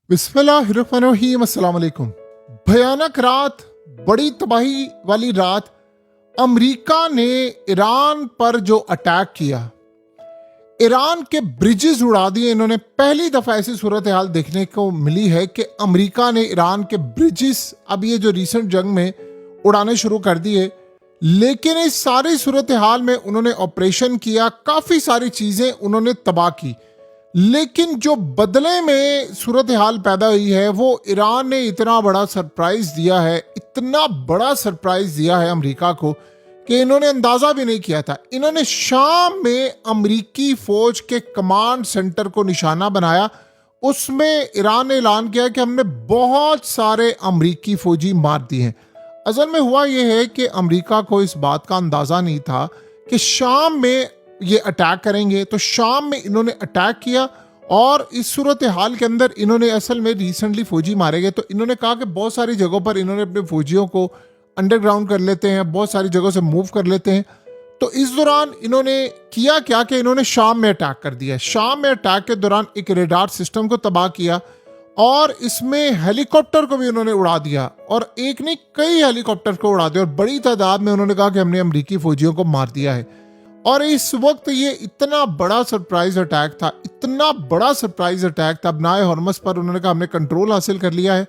बिस्मिल्लाहिर्रहमानिर्रहीम, अस्सलाम वालेकुम। भयानक रात, बड़ी तबाही वाली रात। अमेरिका ने ईरान पर जो अटैक किया, ईरान के ब्रिजेस उड़ा दिए इन्होंने। पहली दफा ऐसी सूरत हाल देखने को मिली है कि अमेरिका ने ईरान के ब्रिजेस, अब ये जो रिसेंट जंग में, उड़ाने शुरू कर दिए। लेकिन इस सारी सूरत हाल में उन्होंने ऑपरेशन किया, काफी सारी चीजें उन्होंने तबाह की। लेकिन जो बदले में सूरत हाल पैदा हुई है, वो ईरान ने इतना बड़ा सरप्राइज दिया है, इतना बड़ा सरप्राइज दिया है अमेरिका को कि इन्होंने अंदाजा भी नहीं किया था। इन्होंने शाम में अमेरिकी फौज के कमांड सेंटर को निशाना बनाया। उसमें ईरान ने ऐलान किया कि हमने बहुत सारे अमेरिकी फौजी मार दिए हैं। असल में हुआ यह है कि अमेरिका को इस बात का अंदाजा नहीं था कि शाम में ये अटैक करेंगे। तो शाम में इन्होंने अटैक किया और इस सूरत हाल के अंदर इन्होंने असल में रिसेंटली फौजी मारे गए। तो इन्होंने कहा कि बहुत सारी जगहों पर इन्होंने अपने फौजियों को अंडरग्राउंड कर लेते हैं, बहुत सारी जगहों से मूव कर लेते हैं। तो इस दौरान इन्होंने किया क्या कि इन्होंने शाम में अटैक कर दिया। शाम में अटैक के दौरान एक रेडार सिस्टम को तबाह किया और इसमें हेलीकॉप्टर को भी उन्होंने उड़ा दिया, और एक नहीं कई हेलीकॉप्टर को उड़ा दिया, और बड़ी तादाद में उन्होंने कहा कि हमने अमेरिकी फौजियों को मार दिया है। और इस वक्त ये इतना बड़ा सरप्राइज अटैक था, इतना बड़ा सरप्राइज अटैक था। बनाए हॉर्मस पर उन्होंने कहा हमने कंट्रोल हासिल कर लिया है।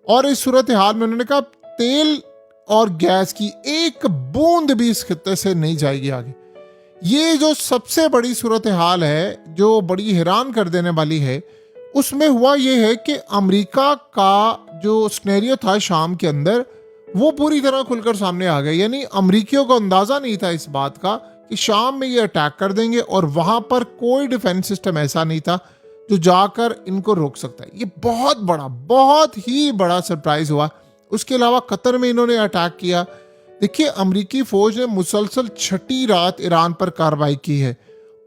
और इस सूरत हाल में उन्होंने कहा तेल और गैस की एक बूंद भी इस खित्ते से नहीं जाएगी आगे। ये जो सबसे बड़ी सूरत हाल है, जो बड़ी हैरान कर देने वाली है, उसमें हुआ ये है कि अमेरिका का जो स्नेरियो था शाम के अंदर, वो पूरी तरह खुलकर सामने आ गया। यानी अमेरिकियों को अंदाजा नहीं था इस बात का कि शाम में ये अटैक कर देंगे, और वहां पर कोई डिफेंस सिस्टम ऐसा नहीं था जो जाकर इनको रोक सकता है। ये बहुत ही बड़ा सरप्राइज हुआ। उसके अलावा कतर में इन्होंने अटैक किया। देखिए, अमेरिकी फौज ने मुसलसल छठी रात ईरान पर कार्रवाई की है,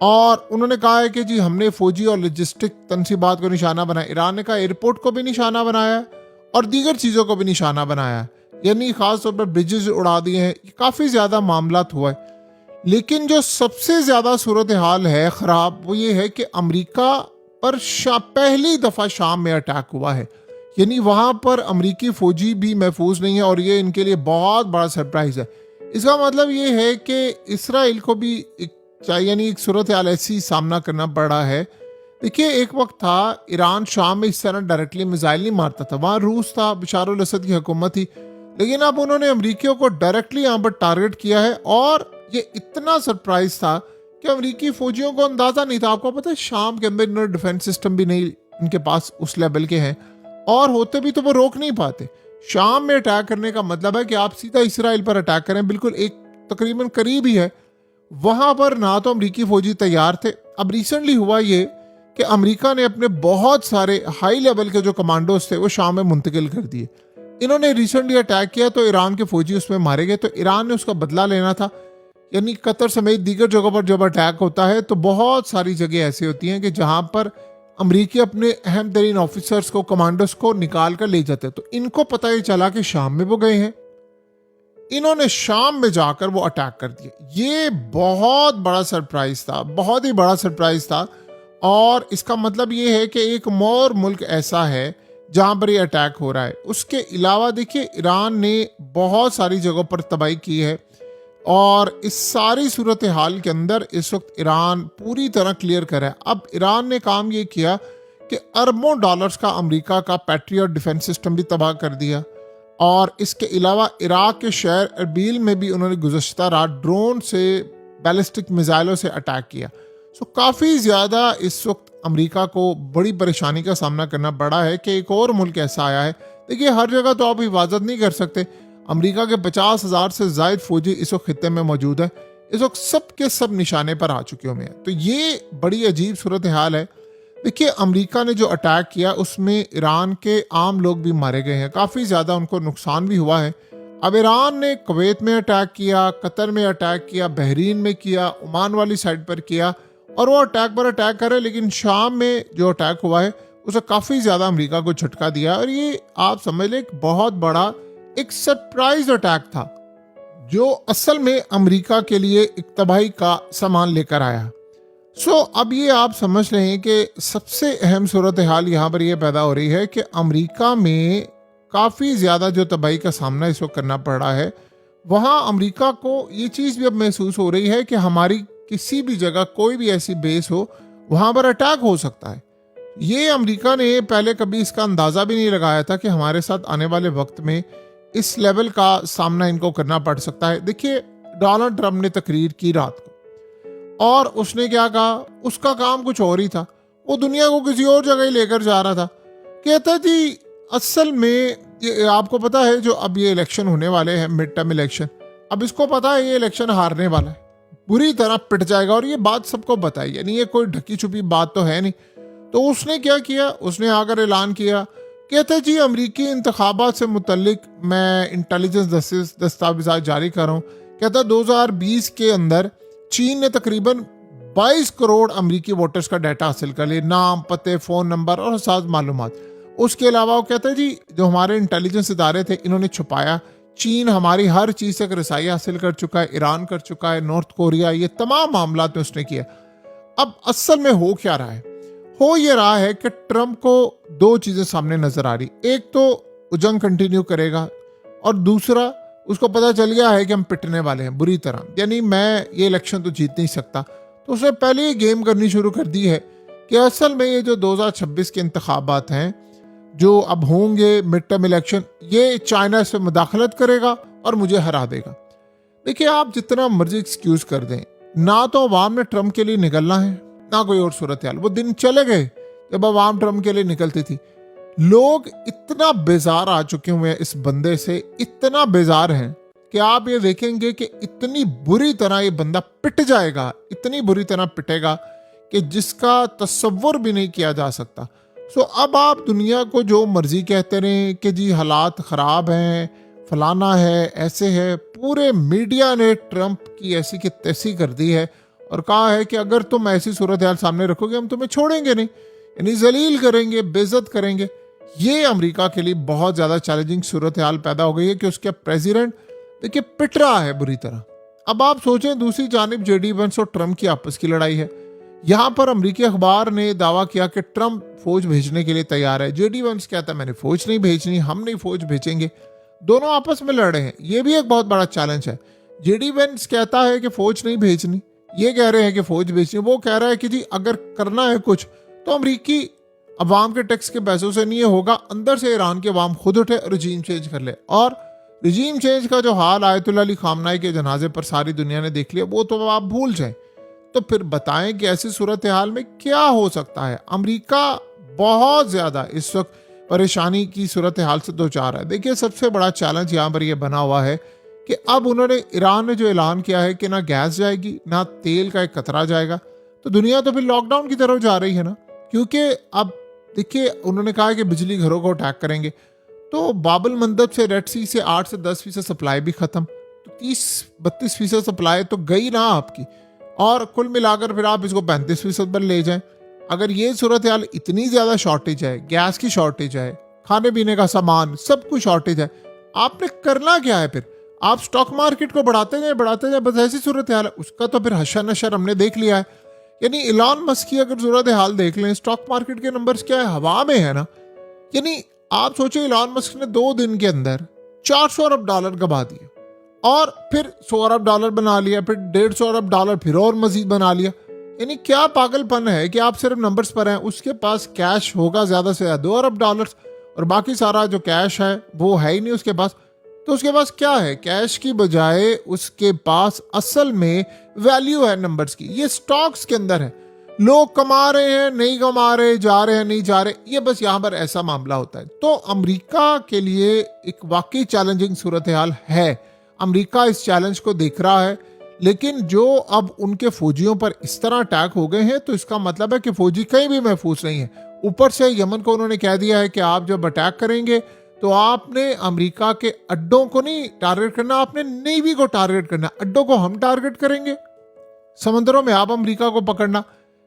और उन्होंने कहा है कि जी हमने फौजी और लॉजिस्टिक तनसीबात को निशाना बनाया। ईरान ने कहा एयरपोर्ट को भी निशाना बनाया और दीगर चीज़ों को भी निशाना बनाया, यानी खास तौर पर ब्रिजेस उड़ा दिए हैं। काफ़ी ज़्यादा मामला हुआ है। लेकिन जो सबसे ज़्यादा सूरत हाल है ख़राब, वो ये है कि अमेरिका पर पहली दफ़ा शाम में अटैक हुआ है। यानी वहाँ पर अमेरिकी फ़ौजी भी महफूज नहीं है, और ये इनके लिए बहुत बड़ा सरप्राइज़ है। इसका मतलब ये है कि इसराइल को भी एक सूरत हाल ऐसी सामना करना पड़ा है। देखिए, एक वक्त था ईरान शाम में इस तरह डायरेक्टली मिसाइल नहीं मारता था। वहाँ रूस था, बशार अल असद की हुकूमत थी। लेकिन अब उन्होंने अमेरिकियों को डायरेक्टली यहाँ पर टारगेट किया है, और ये इतना सरप्राइज था कि अमेरिकी फौजियों को अंदाजा नहीं था। आपको पता है, शाम के अंदर इन्होंने डिफेंस सिस्टम भी नहीं इनके पास उस लेवल के हैं, और होते भी तो वो रोक नहीं पाते। शाम में अटैक करने का मतलब है कि आप सीधा इसराइल पर अटैक करें, बिल्कुल एक तकरीबन करीब ही है। वहां पर ना तो अमेरिकी फौजी तैयार थे। अब रिसेंटली हुआ ये कि अमेरिका ने अपने बहुत सारे हाई लेवल के जो कमांडोज थे वो शाम में मुंतकिल कर दिए। इन्होंने रिसेंटली अटैक किया तो ईरान के फौजी उसमें मारे गए, तो ईरान ने उसका बदला लेना था। यानी कतर समेत दीगर जगहों पर जब अटैक होता है तो बहुत सारी जगह ऐसी होती हैं कि जहां पर अमेरिकी अपने अहम तरीन ऑफिसर्स को, कमांडर्स को निकाल कर ले जाते हैं। तो इनको पता ही चला कि शाम में वो गए हैं, इन्होंने शाम में जाकर वो अटैक कर दिया। ये बहुत बड़ा सरप्राइज था, बहुत ही बड़ा सरप्राइज था। और इसका मतलब ये है कि एक और मुल्क ऐसा है जहां पर ये अटैक हो रहा है। उसके अलावा देखिए, ईरान ने बहुत सारी जगहों पर तबाही की है, और इस सारी सूरत हाल के अंदर इस वक्त ईरान पूरी तरह क्लियर कर रहा है। अब ईरान ने काम ये किया कि अरबों डॉलर्स का अमेरिका का पैट्रियट डिफेंस सिस्टम भी तबाह कर दिया, और इसके अलावा इराक के शहर अरबील में भी उन्होंने गुज़श्ता रात ड्रोन से, बैलिस्टिक मिसाइलों से अटैक किया। सो काफ़ी ज़्यादा इस वक्त अमेरिका को बड़ी परेशानी का सामना करना पड़ा है कि एक और मुल्क ऐसा आया है। देखिए, हर जगह तो आप हिफाजत नहीं कर सकते। अमेरिका के 50,000 से ज़ायद फौजी इस वक्त खित्ते में मौजूद है। इस वक्त सब के सब निशाने पर आ चुके हुए हैं। तो ये बड़ी अजीब सूरत हाल है। देखिए, अमेरिका ने जो अटैक किया उसमें ईरान के आम लोग भी मारे गए हैं, काफ़ी ज़्यादा उनको नुकसान भी हुआ है। अब ईरान ने कुवैत में अटैक किया, कतर में अटैक किया, बहरीन में किया, ओमान वाली साइड पर किया, और वो अटैक पर अटैक करे। लेकिन शाम में जो अटैक हुआ है उसे काफ़ी ज़्यादा अमेरिका को झटका दिया, और ये आप समझ लें एक बहुत बड़ा एक सरप्राइज अटैक था, जो असल में अमेरिका के लिए एक तबाही का सामान लेकर आया। अब ये आप समझ लें कि सबसे अहम सूरत हाल यहाँ पर ये पैदा हो रही है कि अमेरिका में काफ़ी ज़्यादा जो तबाही का सामना इस वक्त करना पड़ रहा है, वहाँ अमेरिका को ये चीज़ भी अब महसूस हो रही है कि हमारी किसी भी जगह कोई भी ऐसी बेस हो, वहाँ पर अटैक हो सकता है। ये अमेरिका ने पहले कभी इसका अंदाज़ा भी नहीं लगाया था कि हमारे साथ आने वाले वक्त में इस लेवल का सामना इनको करना पड़ सकता है। देखिए, डोनाल्ड ट्रंप ने तकरीर की रात को, और उसने क्या कहा, उसका काम कुछ और ही था। वो दुनिया को किसी और जगह ही लेकर जा रहा था। कहता जी असल में ये आपको पता है, जो अब ये इलेक्शन होने वाले हैं, मिड टर्म इलेक्शन, अब इसको पता है ये इलेक्शन हारने वाला है, बुरी तरह पिट जाएगा, और ये बात सबको पता है, यानी ये कोई ढकी छुपी बात तो है नहीं। तो उसने क्या किया, उसने आकर ऐलान किया, कहते जी अमरीकी इंतखाबात से मुतल्लिक मैं इंटेलिजेंस दस्तावेजात जारी कर रहा हूँ। कहता 2020 के अंदर चीन ने तकरीबन 22 करोड़ अमरीकी वोटर्स का डाटा हासिल कर लिया, नाम, पते, फ़ोन नंबर और हसास मालूमात। उसके अलावा वो कहते हैं जी जो हमारे इंटेलिजेंस इदारे थे इन्होंने छुपाया, चीन हमारी हर चीज़ से रसाई हासिल कर चुका है, ईरान कर चुका है, नॉर्थ कोरिया, ये तमाम मामला में उसने किया। अब असल में हो क्या रहा है, हो ये रहा है कि ट्रंप को दो चीज़ें सामने नजर आ रही, एक तो जंग कंटिन्यू करेगा, और दूसरा उसको पता चल गया है कि हम पिटने वाले हैं बुरी तरह, यानी मैं ये इलेक्शन तो जीत नहीं सकता। तो उसने पहले ही गेम करनी शुरू कर दी है कि असल में ये जो 2026 के इंतखाबात हैं जो अब होंगे, मिड टर्म इलेक्शन, ये चाइना से मुदाखलत करेगा और मुझे हरा देगा। देखिए, आप जितना मर्जी एक्सक्यूज कर दें, ना तो अवाम ने ट्रंप के लिए निकलना है, ना कोई और सूरत हाल। वो दिन चले गए जब अवाम ट्रंप के लिए निकलती थी। लोग इतना बेजार आ चुके हुए हैं इस बंदे से, इतना बेजार हैं कि आप ये देखेंगे कि इतनी बुरी तरह ये बंदा पिट जाएगा, इतनी बुरी तरह पिटेगा कि जिसका तस्वुर भी नहीं किया जा सकता। अब आप दुनिया को जो मर्जी कहते रहें कि जी हालात ख़राब हैं, फलाना है, ऐसे है, पूरे मीडिया ने ट्रंप की ऐसी की तैसी कर दी है और कहा है कि अगर तुम ऐसी सूरत हाल सामने रखोगे हम तुम्हें छोड़ेंगे नहीं, यानी जलील करेंगे, बेइज्जत करेंगे। ये अमेरिका के लिए बहुत ज़्यादा चैलेंजिंग सूरत हाल पैदा हो गई है कि उसके प्रेसिडेंट देखिए पिट रहा है बुरी तरह। अब आप सोचें, दूसरी जानिब जेडी वेंस और ट्रंप की आपस की लड़ाई है। यहाँ पर अमेरिकी अखबार ने दावा किया कि ट्रंप फौज भेजने के लिए तैयार है। जेडी वेंस कहता है मैंने फौज नहीं भेजनी, हम नहीं फौज भेजेंगे। दोनों आपस में लड़ रहे हैं, ये भी एक बहुत बड़ा चैलेंज है। जेडी वेंस कहता है कि फौज नहीं भेजनी, ये कह रहे हैं कि फौज भेजनी। वो कह रहा है कि जी अगर करना है कुछ तो अमरीकी अवाम के टैक्स के पैसों से नहीं होगा, अंदर से ईरान के अवाम खुद उठे और रजीम चेंज कर ले। और रजीम चेंज का जो हाल आयतुल्लाह अली खामनाई के जनाजे पर सारी दुनिया ने देख लिया, वो तो आप भूल जाएं। तो फिर बताएं कि ऐसी सूरत हाल में क्या हो सकता है। अमेरिका बहुत ज़्यादा इस वक्त परेशानी की सूरत हाल से दो चार है। देखिए, सबसे बड़ा चैलेंज यहाँ पर यह बना हुआ है कि अब ईरान ने जो ऐलान किया है कि ना गैस जाएगी ना तेल का एक कतरा जाएगा, तो दुनिया तो फिर लॉकडाउन की तरफ जा रही है ना। क्योंकि अब देखिए, उन्होंने कहा है कि बिजली घरों को अटैक करेंगे, तो बाबल मंदब से रेड सी से 8 से 10% सप्लाई भी खत्म, तो 30-32% सप्लाई तो गई ना आपकी। और कुल मिलाकर फिर आप इसको 35% पर ले जाएं। अगर ये सूरत हाल इतनी ज़्यादा शॉर्टेज है, गैस की शॉर्टेज है, खाने पीने का सामान, सब कुछ शॉर्टेज है, आपने करना क्या है फिर? आप स्टॉक मार्केट को बढ़ाते जाए, बस ऐसी सूरत हाल है। उसका तो फिर हशर नशर हमने देख लिया है। यानी इलॉन मस्क की अगर सूरत हाल देख लें, स्टॉक मार्केट के नंबर्स क्या है, हवा में है ना। यानी आप सोचो, इलॉन मस्क ने 2 दिन के अंदर $400 अरब गवा दिए, और फिर $100 अरब बना लिया, फिर $150 अरब फिर और मजीद बना लिया। यानी क्या पागलपन है कि आप सिर्फ नंबर्स पर हैं। उसके पास कैश होगा ज़्यादा से ज़्यादा $2 अरब, और बाकी सारा जो कैश है वो है ही नहीं उसके पास। तो उसके पास क्या है? कैश की बजाय उसके पास असल में वैल्यू है नंबर्स की। ये स्टॉक्स के अंदर है, लोग कमा रहे हैं, नहीं कमा रहे, जा रहे हैं, नहीं जा रहे, ये बस यहाँ पर ऐसा मामला होता है। तो अमेरिका के लिए एक वाकई चैलेंजिंग सूरत हाल है। अमेरिका इस चैलेंज को देख रहा है, लेकिन जो अब उनके फौजियों पर इस तरह अटैक हो गए हैं, तो इसका मतलब है कि फौजी कहीं भी महफूज नहीं है। ऊपर से यमन को उन्होंने कह दिया है कि आप जब अटैक करेंगे तो आपने अमेरिका के अड्डों को नहीं टारगेट करना, आपने नेवी को टारगेट करना। अड्डों को हम टारगेट करेंगे, समंदरों में आप अमेरिका को पकड़ना।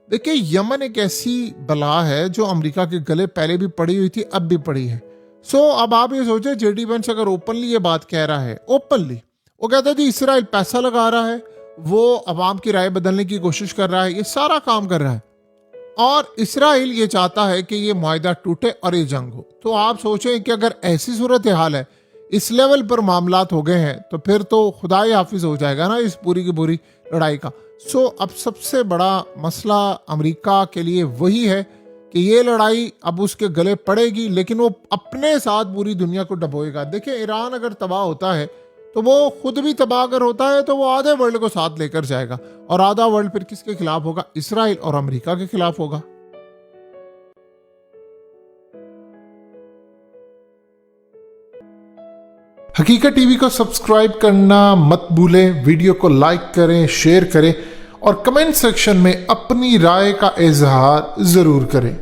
देखिए, यमन एक ऐसी बला है जो अमेरिका के गले पहले भी पड़ी हुई थी, अब भी पड़ी है। अब आप ये सोचे, जेडी वेंस अगर ओपनली ये बात कह रहा है, ओपनली वो कहता है जी इसराइल पैसा लगा रहा है वो अवाम की राय बदलने की कोशिश कर रहा है, ये सारा काम कर रहा है। और इसराइल ये चाहता है कि ये मुआहिदा टूटे और ये जंग हो। तो आप सोचें कि अगर ऐसी सूरत हाल है, इस लेवल पर मामलात हो गए हैं, तो फिर तो खुदाई हाफिज हो जाएगा ना इस पूरी की पूरी लड़ाई का। अब सबसे बड़ा मसला अमेरिका के लिए वही है कि ये लड़ाई अब उसके गले पड़ेगी, लेकिन वो अपने साथ पूरी दुनिया को डबोएगा। देखिए, ईरान अगर तबाह होता है तो वो खुद भी तबाह अगर होता है तो वो आधे वर्ल्ड को साथ लेकर जाएगा, और आधा वर्ल्ड फिर किसके खिलाफ होगा? इसराइल और अमेरिका के खिलाफ होगा। हकीकत टीवी को सब्सक्राइब करना मत भूलें, वीडियो को लाइक करें, शेयर करें और कमेंट सेक्शन में अपनी राय का इजहार जरूर करें।